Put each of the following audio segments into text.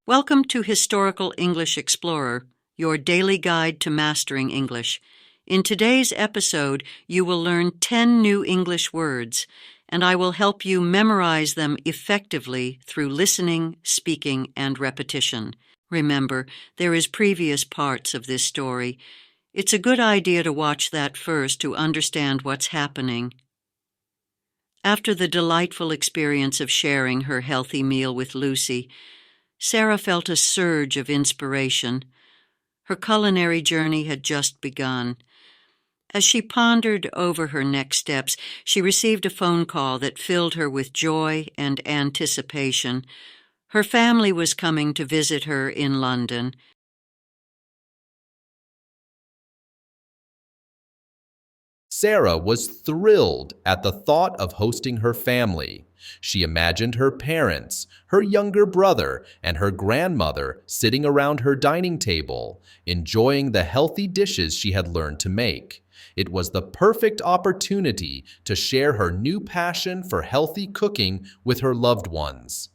Welcome to Historical English Explorer, your daily guide to mastering English. In today's episode, you will learn 10 new English words, and I will help you memorize them effectively through listening, speaking, and repetition. Remember, there is previous parts of this story. It's a good idea to watch that first to understand what's happening. After the delightful experience of sharing her healthy meal with Lucy, Sarah felt a surge of inspiration. Her culinary journey had just begun. As she pondered over her next steps, she received a phone call that filled her with joy and anticipation. Her family was coming to visit her in London. Sarah was thrilled at the thought of hosting her family. She imagined her parents, her younger brother, and her grandmother sitting around her dining table, enjoying the healthy dishes she had learned to make. It was the perfect opportunity to share her new passion for healthy cooking with her loved ones.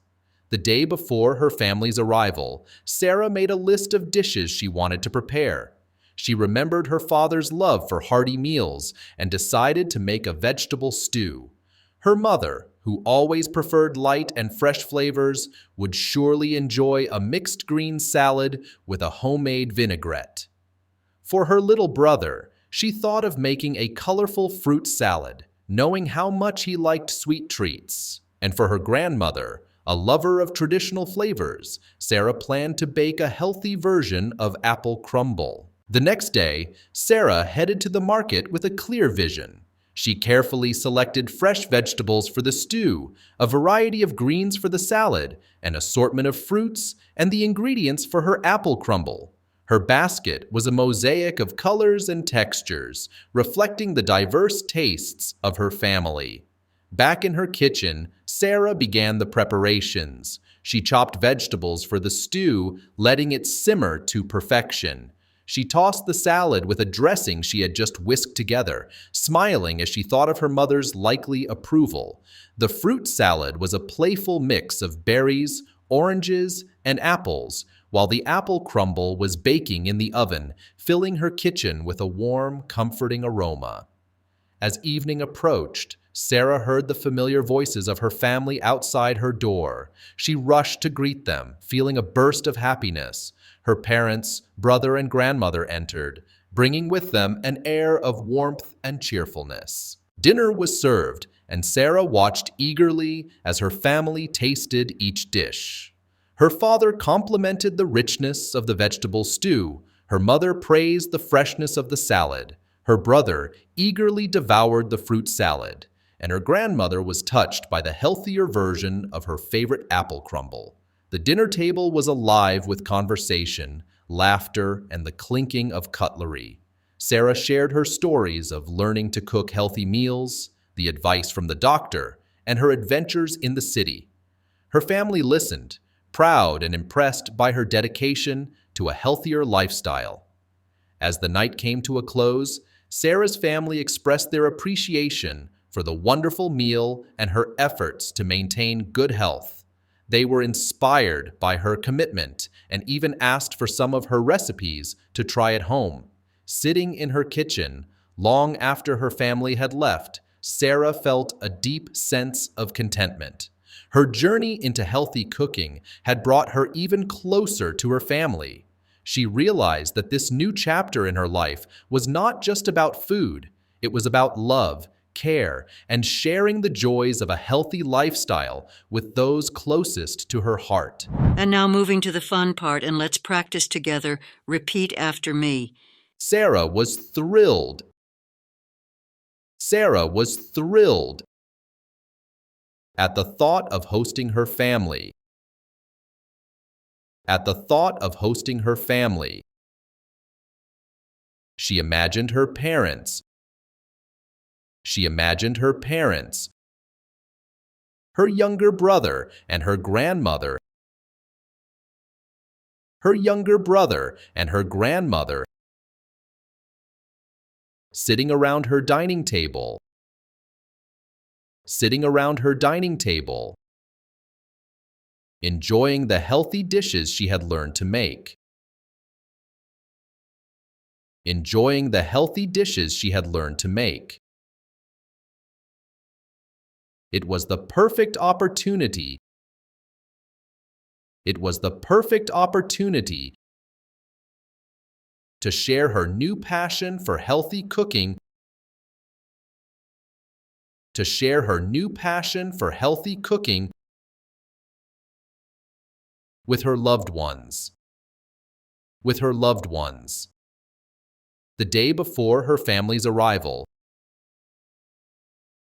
The day before her family's arrival, Sarah made a list of dishes she wanted to prepare. She remembered her father's love for hearty meals and decided to make a vegetable stew. Her mother, who always preferred light and fresh flavors, would surely enjoy a mixed green salad with a homemade vinaigrette. For her little brother, she thought of making a colorful fruit salad, knowing how much he liked sweet treats. And for her grandmother, a lover of traditional flavors, Sarah planned to bake a healthy version of apple crumble. The next day, Sarah headed to the market with a clear vision. She carefully selected fresh vegetables for the stew, a variety of greens for the salad, an assortment of fruits, and the ingredients for her apple crumble. Her basket was a mosaic of colors and textures, reflecting the diverse tastes of her family. Back in her kitchen, Sarah began the preparations. She chopped vegetables for the stew, letting it simmer to perfection. She tossed the salad with a dressing she had just whisked together, smiling as she thought of her mother's likely approval. The fruit salad was a playful mix of berries, oranges, and apples, while the apple crumble was baking in the oven, filling her kitchen with a warm, comforting aroma. As evening approached, Sarah heard the familiar voices of her family outside her door. She rushed to greet them, feeling a burst of happiness. Her parents, brother, and grandmother entered, bringing with them an air of warmth and cheerfulness. Dinner was served, and Sarah watched eagerly as her family tasted each dish. Her father complimented the richness of the vegetable stew. Her mother praised the freshness of the salad. Her brother eagerly devoured the fruit salad, and her grandmother was touched by the healthier version of her favorite apple crumble. The dinner table was alive with conversation, laughter, and the clinking of cutlery. Sarah shared her stories of learning to cook healthy meals, the advice from the doctor, and her adventures in the city. Her family listened, proud and impressed by her dedication to a healthier lifestyle. As the night came to a close, Sarah's family expressed their appreciation for the wonderful meal and her efforts to maintain good health. They were inspired by her commitment and even asked for some of her recipes to try at home. Sitting in her kitchen, long after her family had left, Sarah felt a deep sense of contentment. Her journey into healthy cooking had brought her even closer to her family. She realized that this new chapter in her life was not just about food. It was about love, care, and sharing the joys of a healthy lifestyle with those closest to her heart. And now moving to the fun part, and let's practice together. Repeat after me. Sarah was thrilled. Sarah was thrilled at the thought of hosting her family. At the thought of hosting her family. She imagined her parents. She imagined her parents, her younger brother, and her grandmother. Her younger brother and her grandmother sitting around her dining table. Sitting around her dining table. enjoying the healthy dishes she had learned to make. Enjoying the healthy dishes she had learned to make. It was the perfect opportunity. It was the perfect opportunity to share her new passion for healthy cooking. To share her new passion for healthy cooking with her loved ones. With her loved ones. The day before her family's arrival.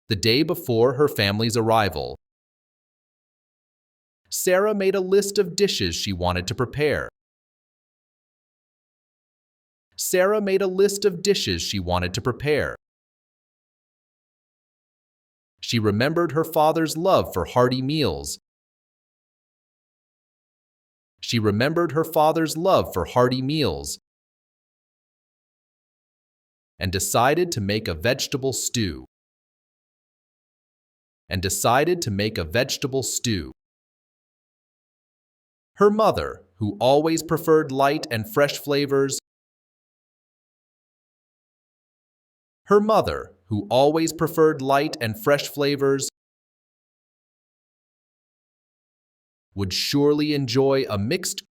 The day before her family's arrival. Sarah made a list of dishes she wanted to prepare. Sarah made a list of dishes she wanted to prepare. She remembered her father's love for hearty meals. She remembered her father's love for hearty meals and decided to make a vegetable stew. And decided to make a vegetable stew. Her mother, who always preferred light and fresh flavors. Her mother, who always preferred light and fresh flavors, would surely enjoy a mixed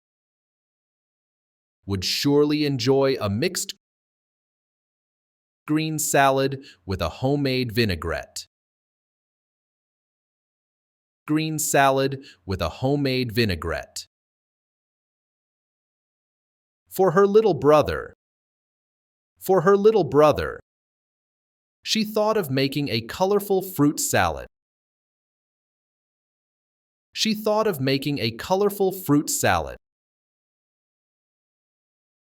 green salad with a homemade vinaigrette. Green salad with a homemade vinaigrette. For her little brother. For her little brother. She thought of making a colorful fruit salad. She thought of making a colorful fruit salad.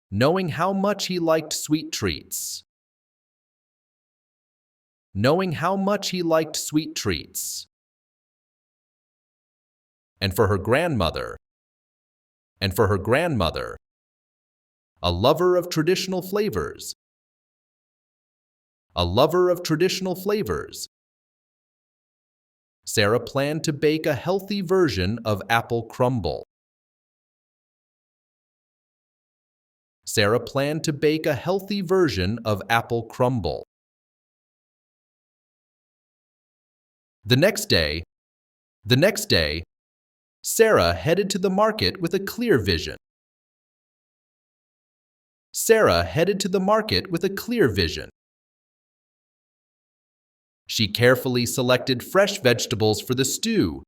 Knowing how much he liked sweet treats. Knowing how much he liked sweet treats. And for her grandmother. And for her grandmother. A lover of traditional flavors. A lover of traditional flavors. Sarah planned to bake a healthy version of apple crumble. Sarah planned to bake a healthy version of apple crumble. The next day, Sarah headed to the market with a clear vision. Sarah headed to the market with a clear vision. She carefully selected fresh vegetables for the stew.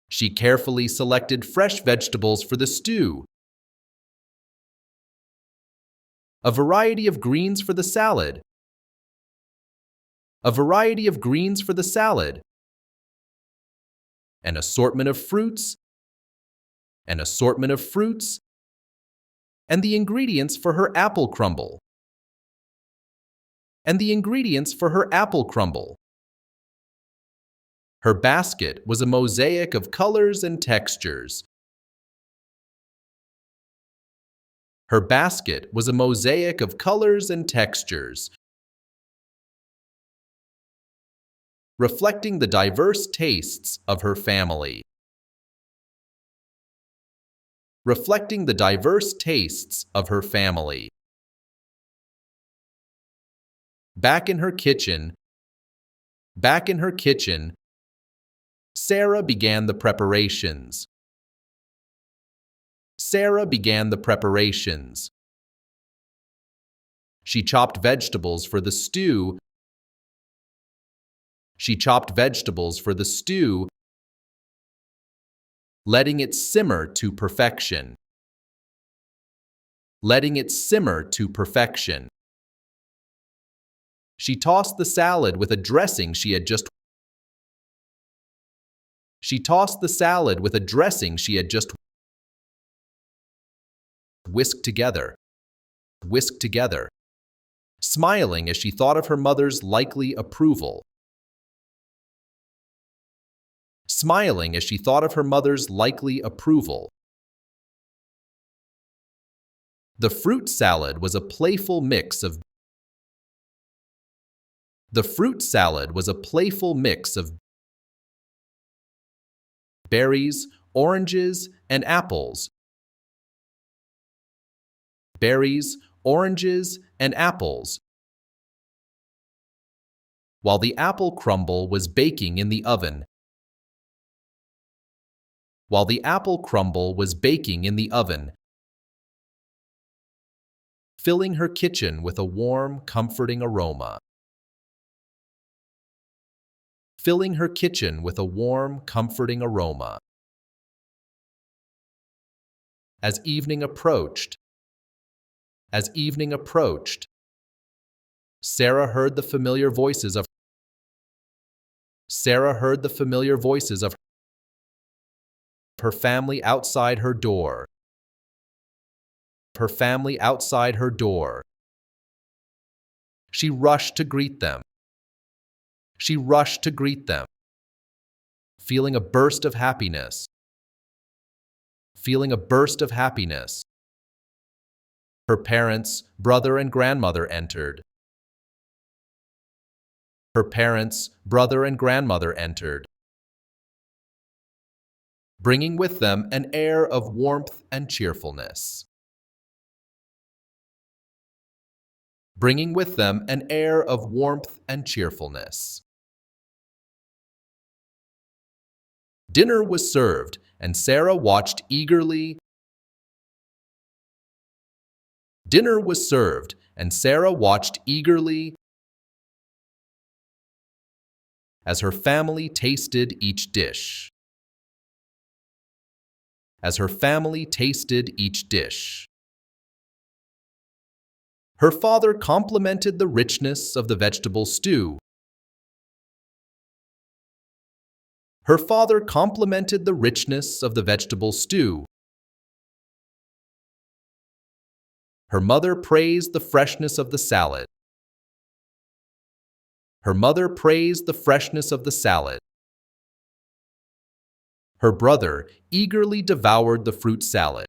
She carefully selected fresh vegetables for the stew. A variety of greens for the salad. A variety of greens for the salad. An assortment of fruits. An assortment of fruits. And the ingredients for her apple crumble. And the ingredients for her apple crumble. Her basket was a mosaic of colors and textures. Her basket was a mosaic of colors and textures, reflecting the diverse tastes of her family. Reflecting the diverse tastes of her family. Back in her kitchen, Sarah began the preparations. Sarah began the preparations. She chopped vegetables for the stew. She chopped vegetables for the stew, letting it simmer to perfection. Letting it simmer to perfection. She tossed the salad with a dressing she had just whisked together. Smiling as she thought of her mother's likely approval. Smiling as she thought of her mother's likely approval. The fruit salad was a playful mix of berries, oranges, and apples. Berries, oranges, and apples. While the apple crumble was baking in the oven. While the apple crumble was baking in the oven, filling her kitchen with a warm, comforting aroma. Filling her kitchen with a warm, comforting aroma. As evening approached, Sarah heard the familiar voices of her family outside her door. Her family outside her door. She rushed to greet them. Feeling a burst of happiness. Her parents, brother and grandmother entered. Bringing with them an air of warmth and cheerfulness. Dinner was served, and Sarah watched eagerly. As her family tasted each dish. Her father complimented the richness of the vegetable stew. Her mother praised the freshness of the salad. Her brother eagerly devoured the fruit salad.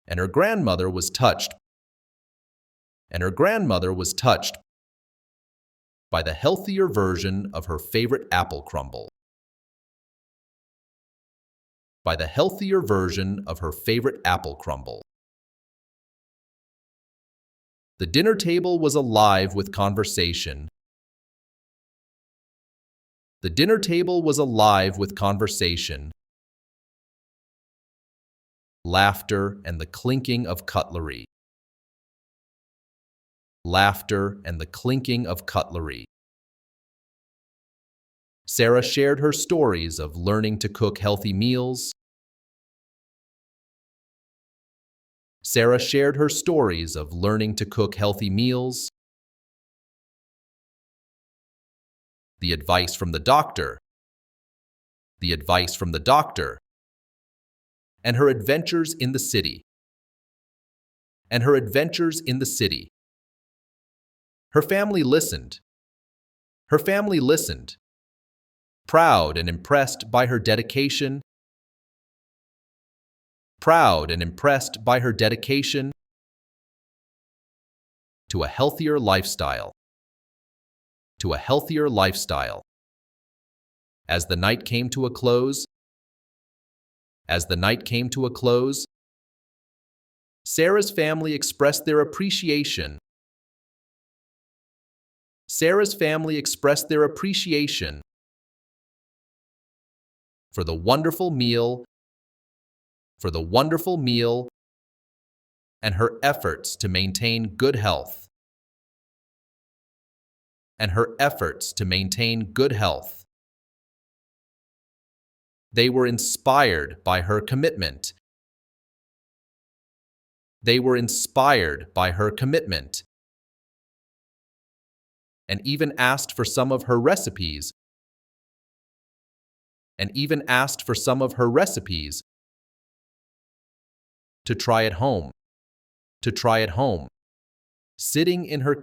And her grandmother was touched by the healthier version of her favorite apple crumble. The dinner table was alive with conversation. Laughter and the clinking of cutlery. Sarah shared her stories of learning to cook healthy meals. The advice from the doctor. And her adventures in the city. Her family listened. Proud and impressed by her dedication. To a healthier lifestyle. As the night came to a close, Sarah's family expressed their appreciation. For the wonderful meal, and her efforts to maintain good health. They were inspired by her commitment. And even asked for some of her recipes. To try at home. Sitting in her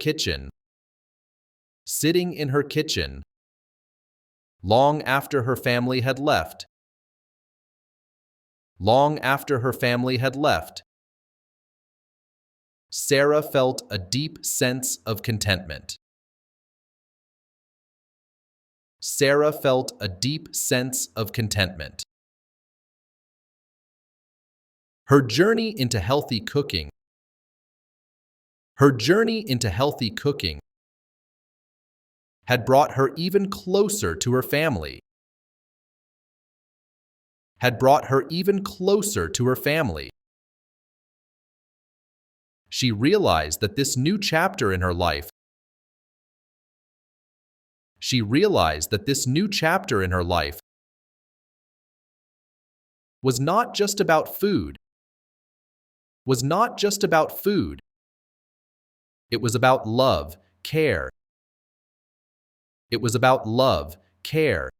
kitchen. Long after her family had left. Sarah felt a deep sense of contentment. Sarah felt a deep sense of contentment. Her journey into healthy cooking. Her journey into healthy cooking had brought her even closer to her family. Had brought her even closer to her family. She realized that this new chapter in her life was not just about food. It was about love, care. It was about love, care,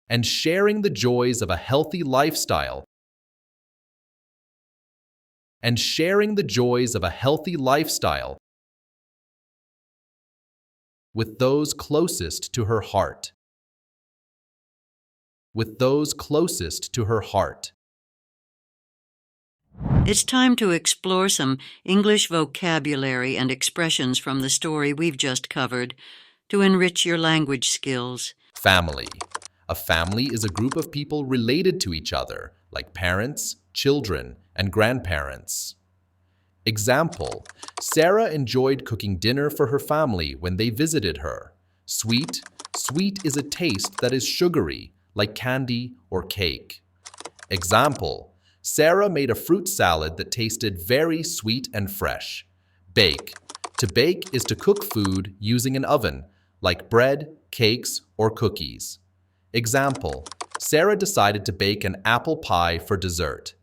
and sharing the joys of a healthy lifestyle. And sharing the joys of a healthy lifestyle with those closest to her heart. With those closest to her heart. It's time to explore some English vocabulary and expressions from the story we've just covered to enrich your language skills. Family. A family is a group of people related to each other, like parents, children, and grandparents. Example: Sarah enjoyed cooking dinner for her family when they visited her. Sweet. Sweet is a taste that is sugary, like candy or cake. Example: Sarah made a fruit salad that tasted very sweet and fresh. Bake. To bake is to cook food using an oven, like bread, cakes, or cookies. Example: Sarah decided to bake an apple pie for dessert.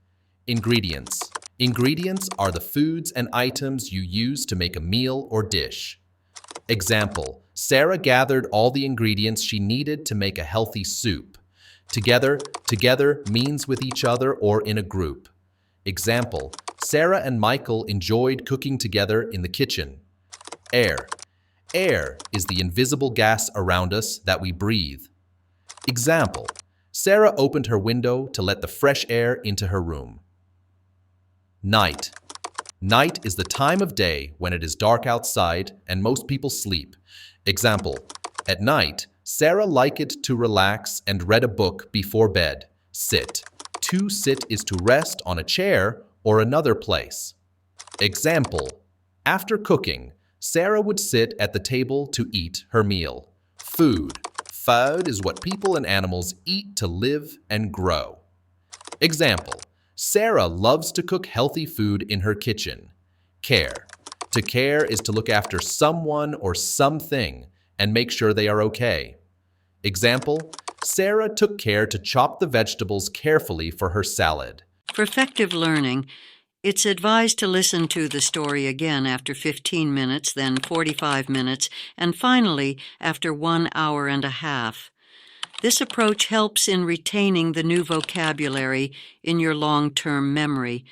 Ingredients. Ingredients are the foods and items you use to make a meal or dish. Example: Sarah gathered all the ingredients she needed to make a healthy soup. Together means with each other or in a group. Example: Sarah and Michael enjoyed cooking together in the kitchen. Air. Air is the invisible gas around us that we breathe. Example: Sarah opened her window to let the fresh air into her room. Night. Night is the time of day when it is dark outside and most people sleep. Example: At night, Sarah liked to relax and read a book before bed. Sit. To sit is to rest on a chair or another place. Example: After cooking, Sarah would sit at the table to eat her meal. Food. Food is what people and animals eat to live and grow. Example: Sarah loves to cook healthy food in her kitchen. Care. To care is to look after someone or something and make sure they are okay. Example: Sarah took care to chop the vegetables carefully for her salad. For effective learning, it's advised to listen to the story again after 15 minutes, then 45 minutes, and finally after 1 hour and a half. This approach helps in retaining the new vocabulary in your long-term memory.